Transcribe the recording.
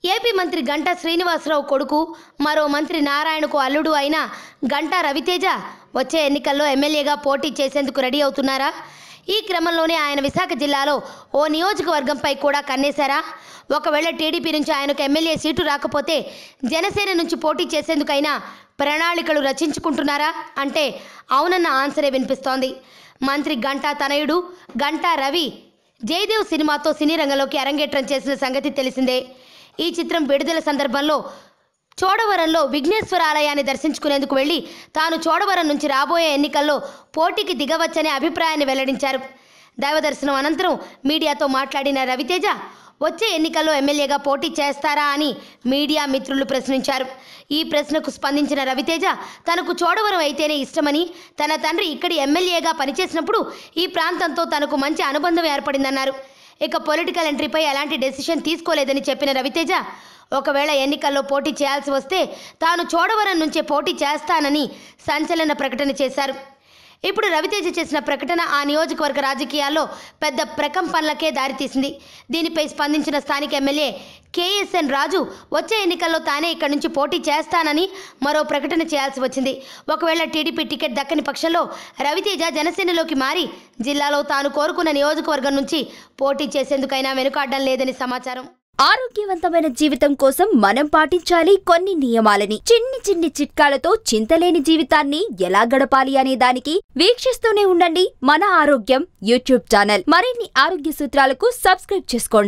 AP మంత్రి గంటా శ్రీనివాసరావు కొడుకు మరో మంత్రి నారాయణకు అల్లుడు అయిన గంటా రవితేజ వచ్చే ఎన్నికల్లో ఎమ్మెల్యేగా పోటీ చేసేందుకు రెడీ అవుతున్నారా? ఈ క్రమంలోనే ఆయన విశాఖ జిల్లాలో ఓ నియోజకవర్గంపై కూడా కన్నేశారా? ఒకవేళ టీడీపీ నుంచి ఆయనకు ఎమ్మెల్యే సీటు రాకపోతే జనసేన నుంచి పోటీ చేసేందుకైనా ప్రణాళికలు రచించుకుంటున్నారా అంటే అవునన్న ఆన్సరే వినిపిస్తోంది. మంత్రి గంటా తనయుడు గంటా రవి జయదేవ్ సినిమాతో సినీ రంగంలోకి అరంగేట్రం చేసిన సంగతి తెలిసిందే. ఈ చిత్రం విడుదల సందర్భంలో చోడవరంలో విఘ్నేశ్వర ఆలయాన్ని దర్శించుకునేందుకు వెళ్లి తాను చోడవరం నుంచి రాబోయే ఎన్నికల్లో పోటీకి దిగవచ్చనే అభిప్రాయాన్ని వెల్లడించారు. దైవదర్శనం అనంతరం మీడియాతో మాట్లాడిన రవితేజ వచ్చే ఎన్నికల్లో ఎమ్మెల్యేగా పోటీ చేస్తారా అని మీడియా మిత్రులు ప్రశ్నించారు. ఈ ప్రశ్నకు స్పందించిన రవితేజ తనకు చోడవరం అయితేనే ఇష్టమని, తన తండ్రి ఇక్కడి ఎమ్మెల్యేగా పనిచేసినప్పుడు ఈ ప్రాంతంతో తనకు మంచి అనుబంధం ఏర్పడిందన్నారు. ఇక పొలిటికల్ ఎంట్రీపై ఎలాంటి డెసిషన్ తీసుకోలేదని చెప్పిన రవితేజ ఒకవేళ ఎన్నికల్లో పోటీ చేయాల్సి వస్తే తాను చోడవరం నుంచే పోటీ చేస్తానని సంచలన ప్రకటన చేశారు. ఇప్పుడు రవితేజ చేసిన ప్రకటన ఆ నియోజకవర్గ రాజకీయాల్లో పెద్ద ప్రకంపనలకే దారితీసింది. దీనిపై స్పందించిన స్థానిక ఎమ్మెల్యే కేఎస్ఎన్ రాజు వచ్చే ఎన్నికల్లో తానే ఇక్కడి నుంచి పోటీ చేస్తానని మరో ప్రకటన చేయాల్సి వచ్చింది. ఒకవేళ టీడీపీ టికెట్ దక్కని పక్షంలో రవితేజ జనసేనలోకి మారి జిల్లాలో తాను కోరుకున్న నియోజకవర్గం నుంచి పోటీ చేసేందుకైనా వెనుకాడడం లేదని సమాచారం. ఆరోగ్యవంతమైన జీవితం కోసం మనం పాటించాలి కొన్ని నియమాలని. చిన్ని చిట్కాలతో చింతలేని జీవితాన్ని ఎలా గడపాలి అనే దానికి వీక్షిస్తూనే ఉండండి మన ఆరోగ్యం యూట్యూబ్ ఛానల్. మరిన్ని ఆరోగ్య సూత్రాలకు సబ్స్క్రైబ్ చేసుకోండి.